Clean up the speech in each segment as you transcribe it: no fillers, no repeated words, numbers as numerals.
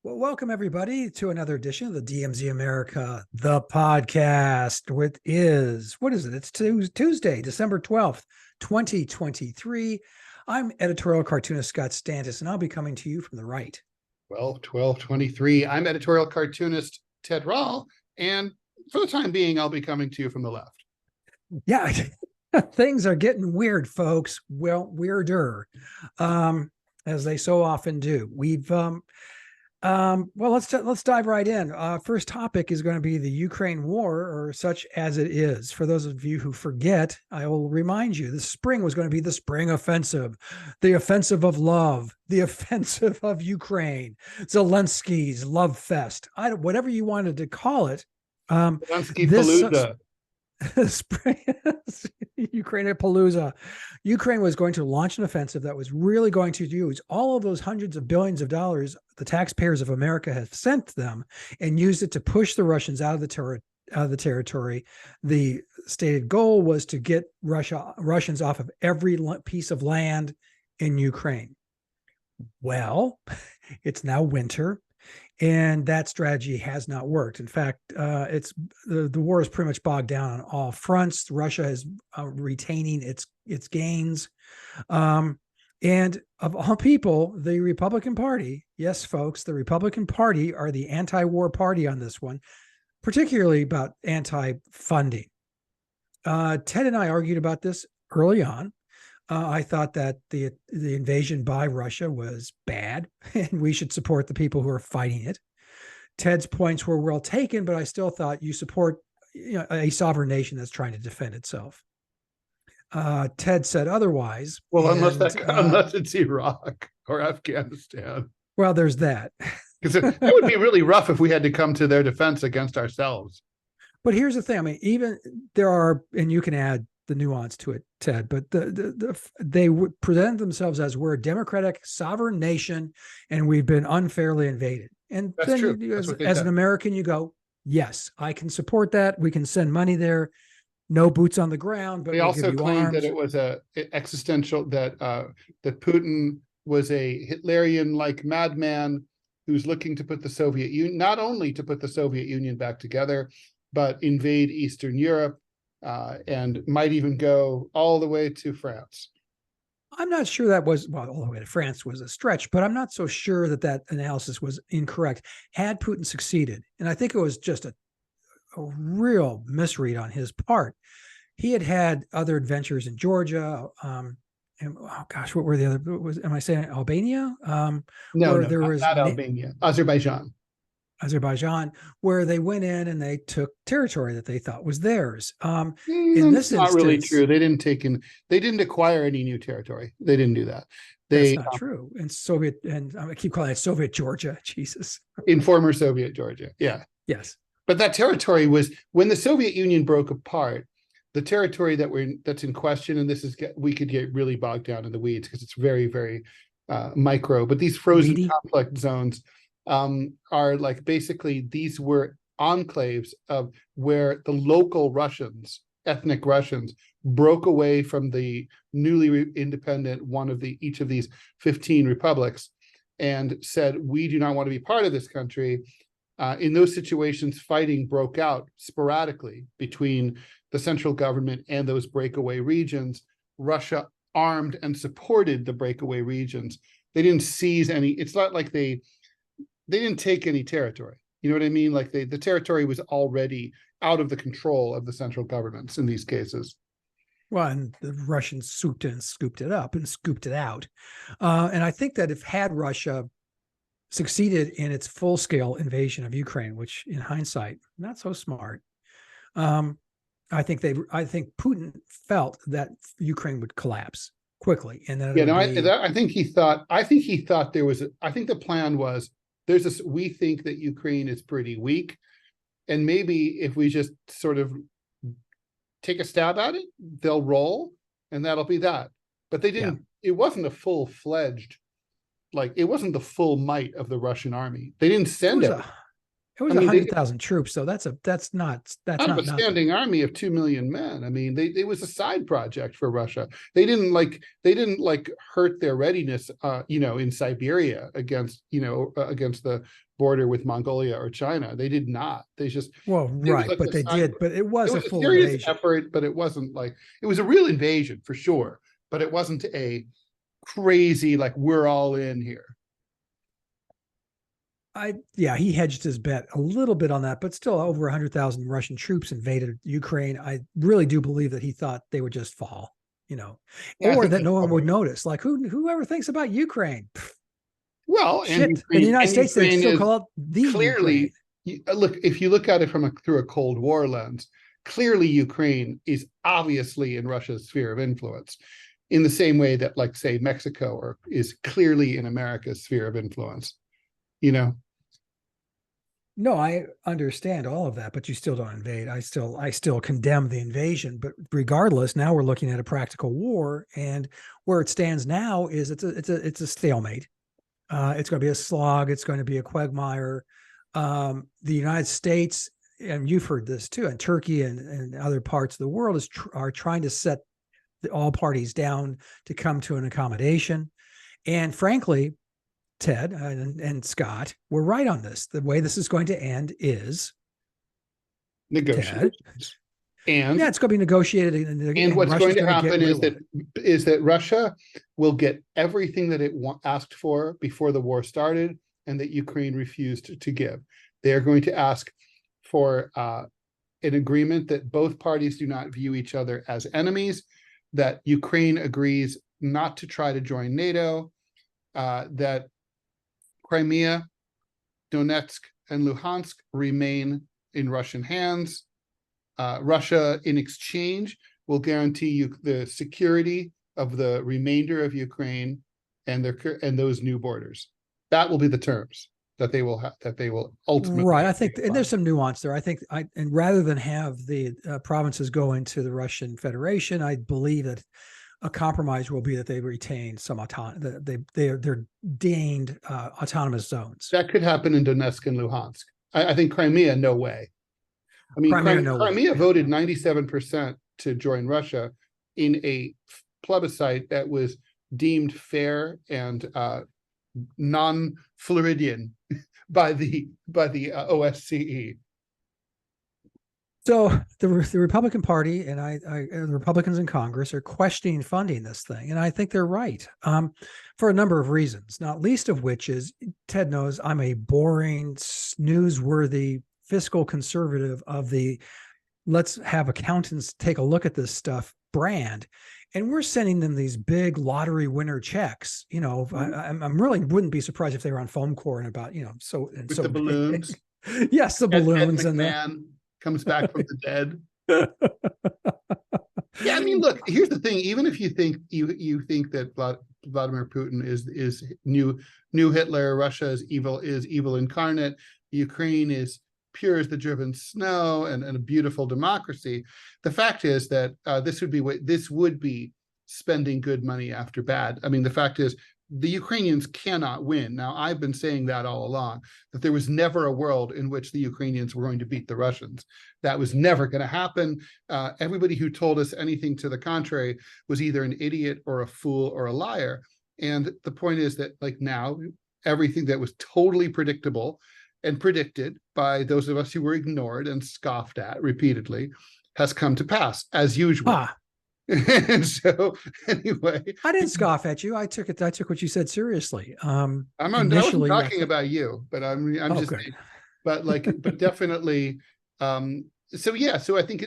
Well, welcome everybody to another edition of the DMZ America, the podcast. What is it? It's Tuesday, December 12th, 2023. I'm editorial cartoonist Scott Stantis, and I'll be coming to you from the right. Well, 12/23. I'm editorial cartoonist Ted Rall, and for the time being, I'll be coming to you from the left. Yeah, things are getting weird, folks. Well, weirder, as they so often do. Let's dive right in. First topic is going to be the Ukraine war, or such as it is. For those of you who forget, I will remind you, the spring was going to be the spring offensive, the offensive of love, the offensive of Ukraine, Zelensky's love fest. Whatever you wanted to call it. Zelensky Palooza. Ukraine-Palooza. Ukraine was going to launch an offensive that was really going to use all of those hundreds of billions of dollars the taxpayers of America have sent them and use it to push the Russians out of the territory. The stated goal was to get Russians off of every piece of land in Ukraine. Well, it's now winter, and that strategy has not worked. In fact, the war is pretty much bogged down on all fronts. Russia is retaining its gains. And of all people, the Republican Party, yes, folks, the Republican Party are the anti-war party on this one, particularly about anti-funding. Ted and I argued about this early on. I thought that the invasion by Russia was bad, and we should support the people who are fighting it. Ted's points were well taken, but I still thought you support a sovereign nation that's trying to defend itself. Ted said otherwise. Well, unless it's Iraq or Afghanistan. Well, there's that. Because it would be really rough if we had to come to their defense against ourselves. But here's the thing. I mean, even there are, and you can add the nuance to it, Ted, but they would present themselves as we're a democratic sovereign nation and we've been unfairly invaded. And That's then true. as an American, you go, yes, I can support that. We can send money there. No boots on the ground, but they we'll also give you claimed arms. that it was that Putin was a Hitlerian-like madman who's looking to put the Soviet Union, not only to put the Soviet Union back together, but invade Eastern Europe, and might even go all the way to France. I'm not sure that was, well, all the way to France was a stretch, but I'm not so sure that analysis was incorrect. Had Putin succeeded, and I think it was just a real misread on his part. He had other adventures in Georgia. And oh gosh, what were the other? Am I saying Albania? No, there was not Albania. Azerbaijan, where they went in and they took territory that they thought was theirs. In this instance, not really true. They didn't acquire any new territory. They didn't do that. That's not true. And I keep calling it Soviet Georgia. Jesus. In former Soviet Georgia. Yeah. Yes. But that territory was, when the Soviet Union broke apart, the territory that's in question, and we could get really bogged down in the weeds because it's very, very micro, but these frozen conflict zones are like, basically these were enclaves of where the local Russians, ethnic Russians, broke away from the newly independent each of these 15 republics and said, we do not want to be part of this country. In those situations, fighting broke out sporadically between the central government and those breakaway regions. Russia armed and supported the breakaway regions. They didn't seize any. It's not like they didn't take any territory. You know what I mean? Like the territory was already out of the control of the central governments in these cases. Well, and the Russians swooped in and scooped it up and scooped it out. And I think that had Russia succeeded in its full-scale invasion of Ukraine, which in hindsight, not so smart. I think Putin felt that Ukraine would collapse quickly. And then I think he thought the plan was, we think that Ukraine is pretty weak, and maybe if we just sort of take a stab at it, they'll roll, and that'll be that. But they didn't. Yeah. It wasn't a full-fledged, it wasn't the full might of the Russian army. They didn't send it. It was 100,000 troops, so that's not a nothing. standing army of 2 million men. I mean, it was a side project for Russia. They didn't like hurt their readiness, in Siberia against the border with Mongolia or China. They did not. They just right, but they did. But it was a full serious invasion effort, but it wasn't like it was a real invasion for sure. But it wasn't a crazy like we're all in here. He hedged his bet a little bit on that, but still over 100,000 Russian troops invaded Ukraine. I really do believe that he thought they would just fall, or that no one would notice. Like whoever thinks about Ukraine. Well, shit, in the United States, they still call it the clearly Ukraine. Look, if you look at it through a Cold War lens, clearly Ukraine is obviously in Russia's sphere of influence, in the same way that, like, say, Mexico is clearly in America's sphere of influence. No, I understand all of that, but you still don't invade. I still condemn the invasion. But regardless, now we're looking at a practical war, and where it stands now is it's a stalemate. It's going to be a slog. It's going to be a quagmire. The United States, and you've heard this too, and Turkey and other parts of the world are trying to set all parties down to come to an accommodation. And frankly, Ted and Scott were right on this. The way this is going to end is negotiations. And it's going to be negotiated. And what's going to happen is that Russia will get everything that it asked for before the war started, and that Ukraine refused to give. They are going to ask for an agreement that both parties do not view each other as enemies, that Ukraine agrees not to try to join NATO, that Crimea, Donetsk, and Luhansk remain in Russian hands. Russia, in exchange, will guarantee you the security of the remainder of Ukraine and those new borders. That will be the terms that they will ultimately. Right. I think, and there's some nuance there. I think, and rather than have the provinces go into the Russian Federation, I believe that a compromise will be that they retain some autonomy. They're deemed autonomous zones. That could happen in Donetsk and Luhansk. I think Crimea, no way. I mean, Crimea voted 97% to join Russia in a plebiscite that was deemed fair and non-Floridian by the OSCE. So the Republican Party and the Republicans in Congress are questioning funding this thing, and I think they're right for a number of reasons. Not least of which is, Ted knows I'm a boring, newsworthy fiscal conservative of the let's have accountants take a look at this stuff brand, and we're sending them these big lottery winner checks. I'm really wouldn't be surprised if they were on foam core and about With the balloons. Yes, the balloons. Ed McMahon comes back from the dead. Yeah, I mean, look, here's the thing. Even if you think that Vladimir Putin is new Hitler, Russia is evil incarnate, Ukraine is pure as the driven snow and a beautiful democracy, the fact is that this would be spending good money after bad. I mean, the fact is the Ukrainians cannot win. Now, I've been saying that all along, that there was never a world in which the Ukrainians were going to beat the Russians. That was never going to happen. Everybody who told us anything to the contrary was either an idiot or a fool or a liar. And the point is that, like, now, everything that was totally predictable and predicted by those of us who were ignored and scoffed at repeatedly has come to pass, as usual. And so, anyway, I didn't scoff at you. I took what you said seriously. I wasn't talking about you, but I'm just good. saying, but definitely. So I think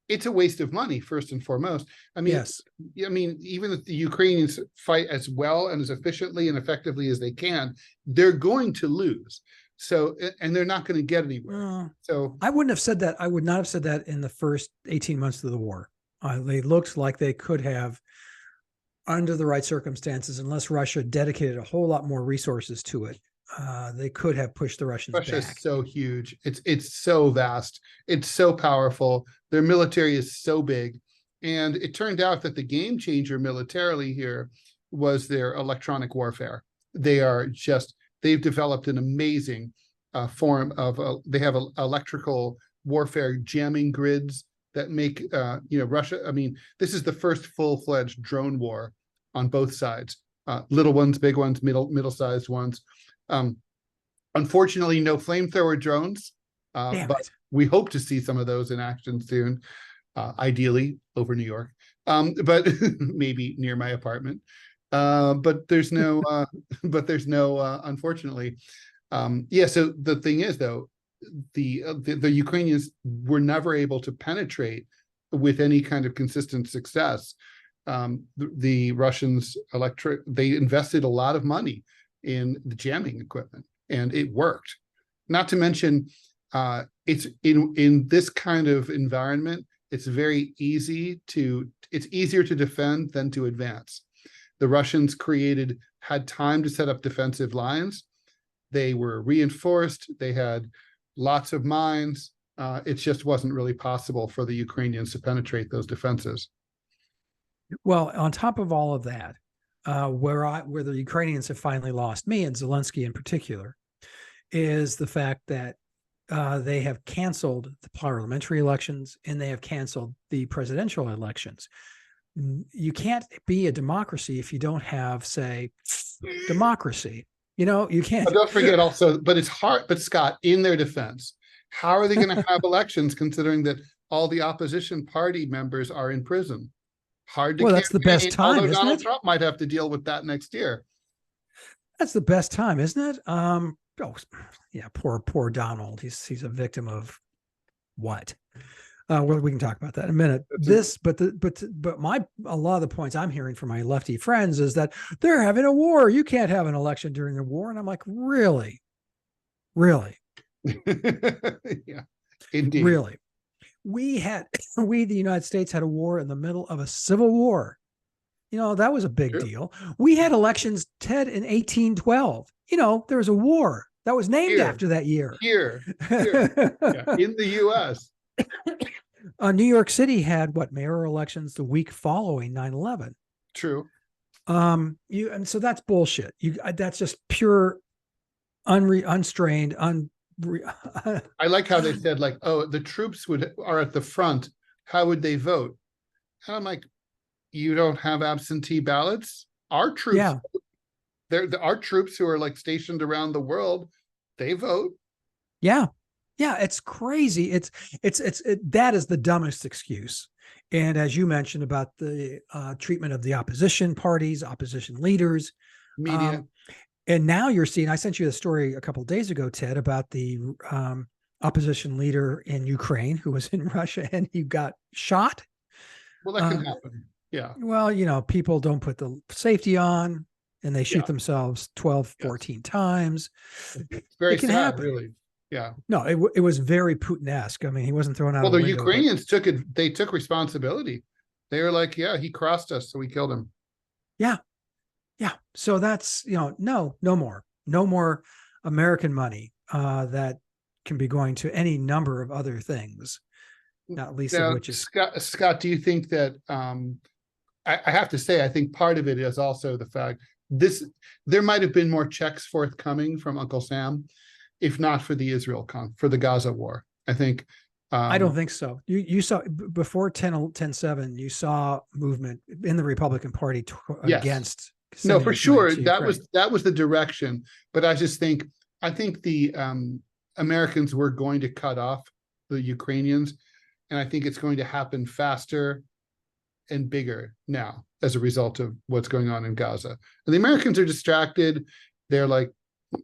it's a waste of money, first and foremost. I mean, yes. I mean, even if the Ukrainians fight as well and as efficiently and effectively as they can, they're going to lose. So, and they're not going to get anywhere. So I wouldn't have said that. I would not have said that in the first 18 months of the war. They looked like they could have, under the right circumstances, unless Russia dedicated a whole lot more resources to it, they could have pushed the Russians back. Russia is so huge. It's so vast. It's so powerful. Their military is so big. And it turned out that the game changer militarily here was their electronic warfare. They've developed an amazing form of they have electrical warfare jamming grids that make Russia. I mean, this is the first full-fledged drone war on both sides. Little ones, big ones, middle-sized ones. Unfortunately, no flamethrower drones, but we hope to see some of those in action soon. Ideally over New York, but maybe near my apartment. But there's no, unfortunately. So the thing is, though, the Ukrainians were never able to penetrate with any kind of consistent success. The Russians they invested a lot of money in the jamming equipment, and it worked. Not to mention, it's in this kind of environment, it's easier to defend than to advance. The Russians had time to set up defensive lines. They were reinforced. They had lots of mines. It just wasn't really possible for the Ukrainians to penetrate those defenses. Well, on top of all of that, where the Ukrainians have finally lost me, and Zelensky in particular, is the fact that they have canceled the parliamentary elections and they have canceled the presidential elections. You can't be a democracy if you don't have, say, democracy. You can't. But don't forget also, but it's hard. But Scott, in their defense, how are they going to have elections considering that all the opposition party members are in prison? Hard to campaign, that's the best time, although isn't Donald it? Trump might have to deal with that next year. That's the best time, isn't it? Poor Donald. He's a victim of what? Well, we can talk about that in a minute. But a lot of the points I'm hearing from my lefty friends is that they're having a war. You can't have an election during a war, and I'm like, really? Yeah, indeed. Really? The United States had a war in the middle of a civil war. That was a big deal. We had elections, Ted, in 1812. There was a war that was named after that year. Here. Yeah, in the U.S. New York City had mayoral elections the week following 9/11. True. And so that's bullshit. That's just pure, unstrained, I like how they said, the troops are at the front. How would they vote? And I'm like, you don't have absentee ballots? Our troops, our troops who are stationed around the world, they vote. Yeah, it's crazy. That is the dumbest excuse. And as you mentioned about the treatment of the opposition parties, opposition leaders, media. And now you're seeing, I sent you a story a couple of days ago, Ted, about the opposition leader in Ukraine who was in Russia and he got shot. Well, that can happen. Yeah. Well, people don't put the safety on and they shoot themselves 12, 14 times. It's very sad, happen. Really. Yeah. No, it was very Putin-esque. I mean, he wasn't thrown out. Well, the Ukrainians took responsibility. They were like, yeah, he crossed us, so we killed him. Yeah. Yeah. So that's, no more American money that can be going to any number of other things, not least of which is Scott, do you think that I have to say, I think part of it is also the fact there might have been more checks forthcoming from Uncle Sam, if not for the Gaza war. I think I don't think so. You saw before 10/7, you saw movement in the Republican Party against. No, for sure. That was the direction. But I think the Americans were going to cut off the Ukrainians. And I think it's going to happen faster and bigger now as a result of what's going on in Gaza. And the Americans are distracted. They're like,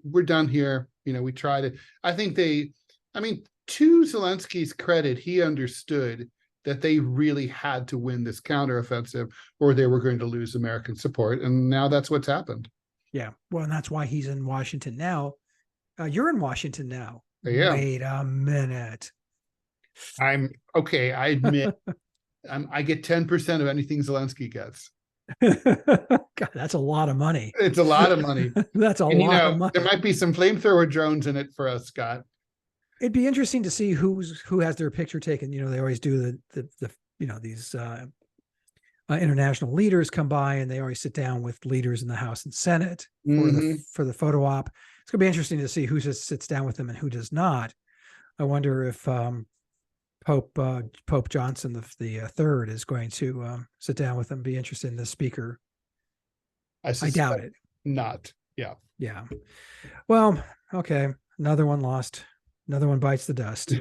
we're done here. We tried it. I think to Zelensky's credit, he understood that they really had to win this counteroffensive or they were going to lose American support. And now that's what's happened. Yeah. Well, and that's why he's in Washington now. You're in Washington now. Yeah. Wait a minute. I'm okay. I admit I get 10% of anything Zelensky gets. God, that's a lot of money. It's a lot of money. That's a lot of money. There might be some flamethrower drones in it for us, Scott. It'd be interesting to see who has their picture taken. They always do these international leaders come by and they always sit down with leaders in the House and Senate for the photo op. It's going to be interesting to see who just sits down with him and who does not. I wonder if Pope Johnson the third is going to sit down with him, be interested in the speaker. I doubt it. Not. Yeah. Yeah. Well, okay. Another one lost. Another one bites the dust. So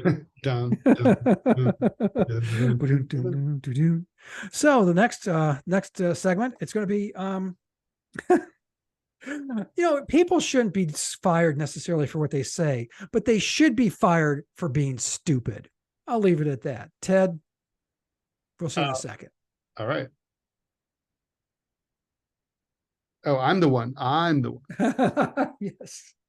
the next segment, it's going to be people shouldn't be fired necessarily for what they say, but they should be fired for being stupid. I'll leave it at that. Ted, we'll see in a second. All right. Oh, I'm the one. Yes.